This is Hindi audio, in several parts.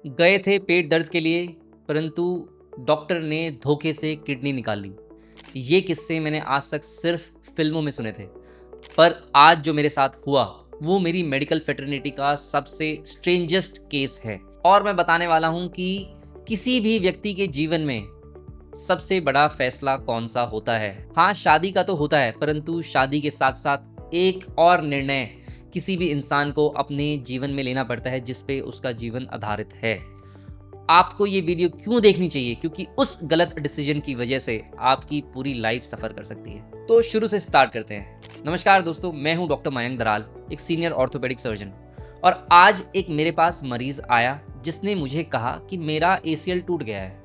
गए थे पेट दर्द के लिए, परंतु डॉक्टर ने धोखे से किडनी निकाल ली। ये किस्से मैंने आज तक सिर्फ फिल्मों में सुने थे, पर आज जो मेरे साथ हुआ वो मेरी मेडिकल फ्रेटर्निटी का सबसे स्ट्रेंजेस्ट केस है। और मैं बताने वाला हूँ कि किसी भी व्यक्ति के जीवन में सबसे बड़ा फैसला कौन सा होता है। हाँ, शादी का तो होता है, परंतु शादी के साथ साथ एक और निर्णय किसी भी इंसान को अपने जीवन में लेना पड़ता है जिस पे उसका जीवन आधारित है। आपको ये वीडियो क्यों देखनी चाहिए? क्योंकि उस गलत डिसीजन की वजह से आपकी पूरी लाइफ सफ़र कर सकती है। तो शुरू से स्टार्ट करते हैं। नमस्कार दोस्तों, मैं हूं डॉक्टर मयंक दराल, एक सीनियर ऑर्थोपेडिक सर्जन। और आज एक मेरे पास मरीज़ आया जिसने मुझे कहा कि मेरा ACL टूट गया है।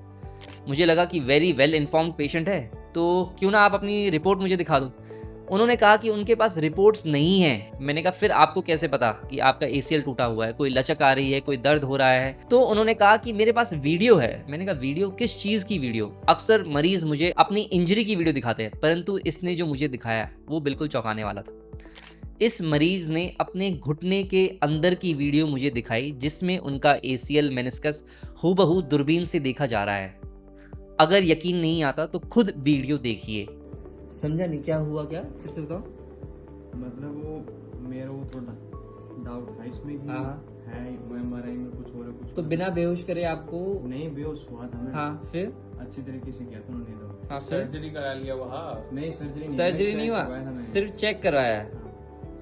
मुझे लगा कि वेरी वेल इन्फॉर्म्ड पेशेंट है, तो क्यों ना आप अपनी रिपोर्ट मुझे दिखा दो। उन्होंने कहा कि उनके पास रिपोर्ट्स नहीं हैं। मैंने कहा फिर आपको कैसे पता कि आपका ACL टूटा हुआ है, कोई लचक आ रही है, कोई दर्द हो रहा है? तो उन्होंने कहा कि मेरे पास वीडियो है। मैंने कहा वीडियो? किस चीज़ की वीडियो? अक्सर मरीज मुझे अपनी इंजरी की वीडियो दिखाते हैं, परंतु इसने जो मुझे दिखाया वो बिल्कुल चौंकाने वाला था। इस मरीज ने अपने घुटने के अंदर की वीडियो मुझे दिखाई जिसमें उनका ACL मेनिस्कस हूबहू दूरबीन से देखा जा रहा है। अगर यकीन नहीं आता तो खुद वीडियो देखिए। समझा नहीं क्या हुआ? क्या फिर से बताओ। मतलब वो मेरा वो थोड़ा डाउट था इसमें कि हाँ। है MRI में कुछ हो रहा कुछ तो बिना बेहोश करे आपको? नहीं, बेहोश हुआ था मैं। हाँ, फिर? अच्छी तरीके से किया था उन्होंने तो। हाँ, फिर? सर्जरी करा लिया वहाँ? नहीं, सर्जरी सर्जरी नहीं हुआ, सिर्फ चेक करवाया है।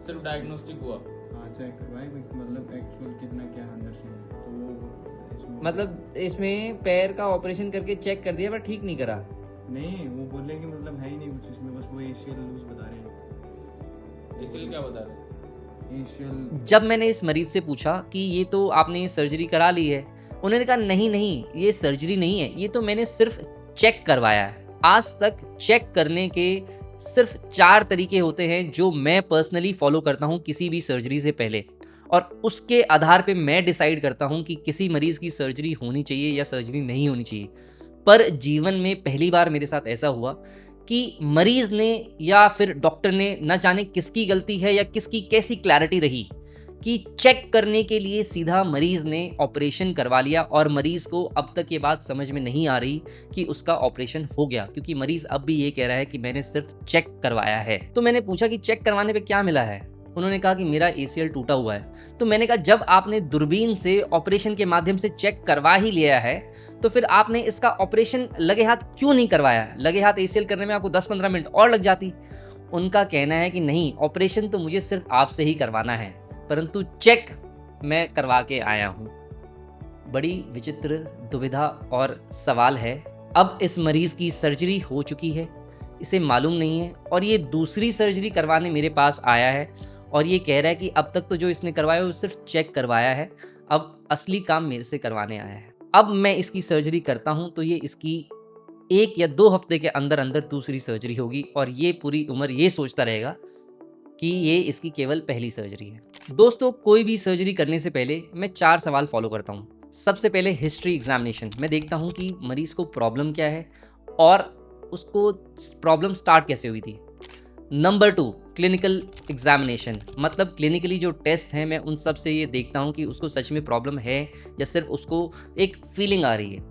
सिर्फ डायग्नोस्टिक हुआ? हाँ, चेक करवाए, मतलब एक्चुअल कितना क्या अंदर से है। तो वो मतलब इसमें पैर का ऑपरेशन करके चेक कर दिया पर ठीक नहीं करा? नहीं, वो बोले कि मतलब है ही नहीं कुछ इसमें, बस वो ACL लूज बता रहे हैं। ACL क्या बता रहे? ACL जब मैंने इस मरीज से पूछा कि ये तो आपने सर्जरी करा ली है, उन्होंने कहा नहीं नहीं, ये सर्जरी नहीं है, ये तो मैंने सिर्फ चेक करवाया है। आज तक चेक करने के सिर्फ 4 तरीके होते हैं जो मैं पर्सनली फॉलो करता हूँ किसी भी सर्जरी से पहले, और उसके आधार पे मैं डिसाइड करता हूँ कि किसी मरीज की सर्जरी होनी चाहिए या सर्जरी नहीं होनी चाहिए। पर जीवन में पहली बार मेरे साथ ऐसा हुआ कि मरीज ने या फिर डॉक्टर ने, न जाने किसकी गलती है या किसकी कैसी क्लैरिटी रही, कि चेक करने के लिए सीधा मरीज ने ऑपरेशन करवा लिया। और मरीज को अब तक ये बात समझ में नहीं आ रही कि उसका ऑपरेशन हो गया, क्योंकि मरीज अब भी ये कह रहा है कि मैंने सिर्फ चेक करवाया है। तो मैंने पूछा कि चेक करवाने पे क्या मिला है? उन्होंने कहा कि मेरा ACL टूटा हुआ है। तो मैंने कहा जब आपने दूरबीन से ऑपरेशन के माध्यम से चेक करवा ही लिया है, तो फिर आपने इसका ऑपरेशन लगे हाथ क्यों नहीं करवाया? लगे हाथ ACL करने में आपको 10-15 मिनट और लग जाती। उनका कहना है कि नहीं, ऑपरेशन तो मुझे सिर्फ आपसे ही करवाना है, परंतु चेक मैं करवा के आया हूँ। बड़ी विचित्र दुविधा और सवाल है। अब इस मरीज की सर्जरी हो चुकी है, इसे मालूम नहीं है, और ये दूसरी सर्जरी करवाने मेरे पास आया है और ये कह रहा है कि अब तक तो जो इसने करवाया वो सिर्फ चेक करवाया है, अब असली काम मेरे से करवाने आया है। अब मैं इसकी सर्जरी करता हूँ तो ये इसकी 1 या 2 हफ्ते के अंदर अंदर दूसरी सर्जरी होगी, और ये पूरी उम्र ये सोचता रहेगा कि ये इसकी केवल पहली सर्जरी है। दोस्तों, कोई भी सर्जरी करने से पहले मैं 4 सवाल फॉलो करता हूँ। सबसे पहले हिस्ट्री एग्जामिनेशन। मैं देखता हूँ कि मरीज को प्रॉब्लम क्या है और उसको प्रॉब्लम स्टार्ट कैसे हुई थी। नंबर 2, क्लिनिकल एग्जामिनेशन, मतलब क्लिनिकली जो टेस्ट हैं मैं उन सब से ये देखता हूँ कि उसको सच में प्रॉब्लम है या सिर्फ उसको एक फीलिंग आ रही है।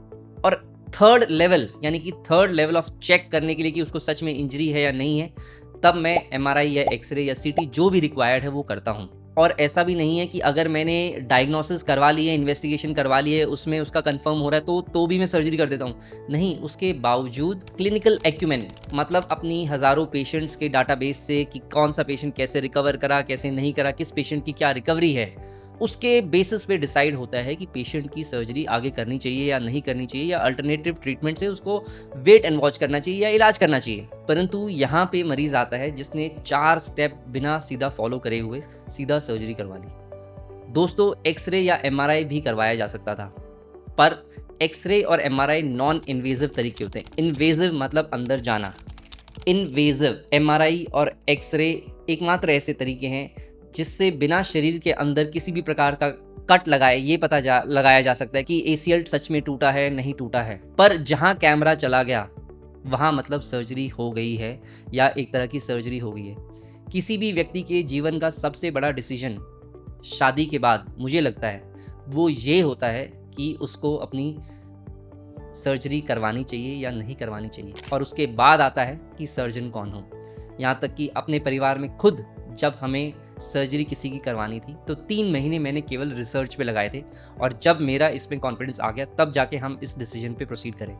और थर्ड लेवल, यानी कि थर्ड लेवल ऑफ चेक करने के लिए कि उसको सच में इंजरी है या नहीं है, तब मैं MRI या एक्सरे या CT जो भी रिक्वायर्ड है वो करता हूँ। और ऐसा भी नहीं है कि अगर मैंने डायग्नोसिस करवा ली है, इन्वेस्टिगेशन करवा ली है, उसमें उसका कंफर्म हो रहा है तो भी मैं सर्जरी कर देता हूँ। नहीं, उसके बावजूद क्लिनिकल एक्यूमेन, मतलब अपनी हज़ारों पेशेंट्स के डाटाबेस से कि कौन सा पेशेंट कैसे रिकवर करा, कैसे नहीं करा, किस पेशेंट की क्या रिकवरी है, उसके बेसिस पे डिसाइड होता है कि पेशेंट की सर्जरी आगे करनी चाहिए या नहीं करनी चाहिए, या अल्टरनेटिव ट्रीटमेंट से उसको वेट एंड वॉच करना चाहिए या इलाज करना चाहिए। परंतु यहाँ पे मरीज आता है जिसने 4 स्टेप बिना सीधा फॉलो करे हुए सीधा सर्जरी करवा ली। दोस्तों, एक्सरे या MRI भी करवाया जा सकता था, पर एक्सरे और MRI नॉन इन्वेजिव तरीके होते हैं। इन्वेजिव मतलब अंदर जाना, इन्वेजिव MRI और एक्सरे एकमात्र ऐसे तरीके हैं जिससे बिना शरीर के अंदर किसी भी प्रकार का कट लगाए ये लगाया जा सकता है कि ACL सच में टूटा है नहीं टूटा है। पर जहाँ कैमरा चला गया वहाँ मतलब सर्जरी हो गई है या एक तरह की सर्जरी हो गई है। किसी भी व्यक्ति के जीवन का सबसे बड़ा डिसीजन शादी के बाद मुझे लगता है वो ये होता है कि उसको अपनी सर्जरी करवानी चाहिए या नहीं करवानी चाहिए। और उसके बाद आता है कि सर्जन कौन हो। यहाँ तक कि अपने परिवार में खुद जब हमें सर्जरी किसी की करवानी थी तो 3 महीने मैंने केवल रिसर्च पे लगाए थे, और जब मेरा इसमें कॉन्फिडेंस आ गया तब जाके हम इस डिसीजन पे प्रोसीड करें।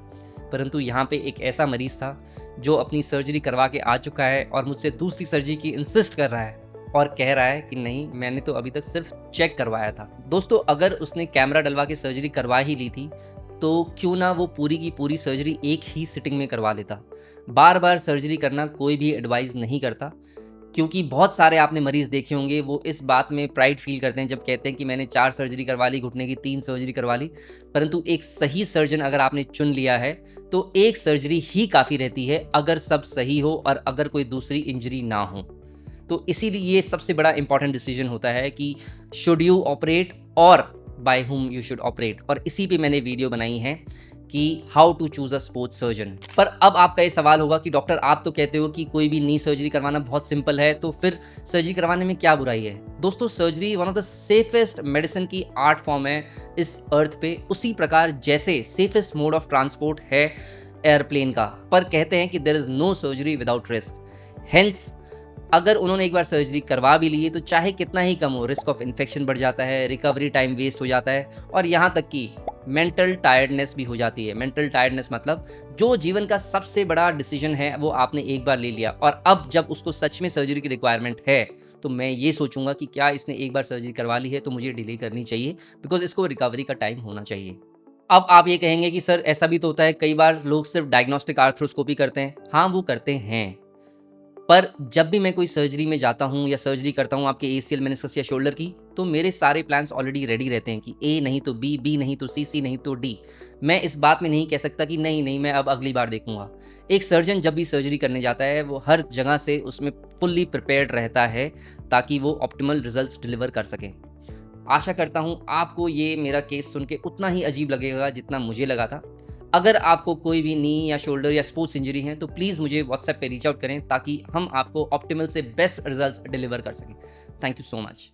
परंतु यहाँ पे एक ऐसा मरीज़ था जो अपनी सर्जरी करवा के आ चुका है और मुझसे दूसरी सर्जरी की इंसिस्ट कर रहा है और कह रहा है कि नहीं, मैंने तो अभी तक सिर्फ चेक करवाया था। दोस्तों, अगर उसने कैमरा डलवा के सर्जरी करवा ही ली थी तो क्यों ना वो पूरी की पूरी सर्जरी एक ही सिटिंग में करवा लेता। बार बार सर्जरी करना कोई भी एडवाइस नहीं करता, क्योंकि बहुत सारे आपने मरीज़ देखे होंगे वो इस बात में प्राइड फील करते हैं जब कहते हैं कि मैंने 4 सर्जरी करवा ली, घुटने की 3 सर्जरी करवा ली। परंतु एक सही सर्जन अगर आपने चुन लिया है तो एक सर्जरी ही काफ़ी रहती है, अगर सब सही हो और अगर कोई दूसरी इंजरी ना हो। तो इसीलिए ये सबसे बड़ा इंपॉर्टेंट डिसीजन होता है कि शुड यू ऑपरेट और by whom you should operate. और इसी पे मैंने वीडियो बनाई है कि how to choose a sports surgeon. पर अब आपका ये सवाल होगा कि डॉक्टर, आप तो कहते हो कि कोई भी नी सर्जरी करवाना बहुत सिंपल है, तो फिर सर्जरी करवाने में क्या बुराई है? दोस्तों, surgery one of the safest medicine की आर्ट फॉर्म है इस अर्थ पे, उसी प्रकार जैसे सेफेस्ट मोड ऑफ ट्रांसपोर्ट है एयरप्लेन का। पर कहते हैं कि there is no surgery without risk. Hence अगर उन्होंने एक बार सर्जरी करवा भी ली है तो चाहे कितना ही कम हो, रिस्क ऑफ इन्फेक्शन बढ़ जाता है, रिकवरी टाइम वेस्ट हो जाता है, और यहाँ तक कि मेंटल टायर्डनेस भी हो जाती है। मेंटल टायर्डनेस मतलब जो जीवन का सबसे बड़ा डिसीजन है वो आपने एक बार ले लिया, और अब जब उसको सच में सर्जरी की रिक्वायरमेंट है तो मैं ये सोचूंगा कि क्या इसने एक बार सर्जरी करवा ली है तो मुझे डिले करनी चाहिए, बिकॉज इसको रिकवरी का टाइम होना चाहिए। अब आप ये कहेंगे कि सर ऐसा भी तो होता है, कई बार लोग सिर्फ डायग्नोस्टिक आर्थ्रोस्कोपी करते हैं। हाँ, वो करते हैं, पर जब भी मैं कोई सर्जरी में जाता हूँ या सर्जरी करता हूँ आपके एसीएल, मेनिस्कस या शोल्डर की, तो मेरे सारे प्लान्स ऑलरेडी रेडी रहते हैं कि ए नहीं तो बी, बी नहीं तो सी, सी नहीं तो डी। मैं इस बात में नहीं कह सकता कि नहीं मैं अब अगली बार देखूंगा। एक सर्जन जब भी सर्जरी करने जाता है वो हर जगह से उसमें फुल्ली प्रिपेयर्ड रहता है ताकि वो ऑप्टिमल रिजल्ट्स डिलीवर कर सके। आशा करता हूँ आपको ये मेरा केस सुन के उतना ही अजीब लगेगा जितना मुझे लगा था। अगर आपको कोई भी नी या शोल्डर या स्पोर्ट्स इंजरी है तो प्लीज़ मुझे व्हाट्सएप पे रीच आउट करें ताकि हम आपको ऑप्टिमल से बेस्ट रिजल्ट्स डिलीवर कर सकें। Thank you so much.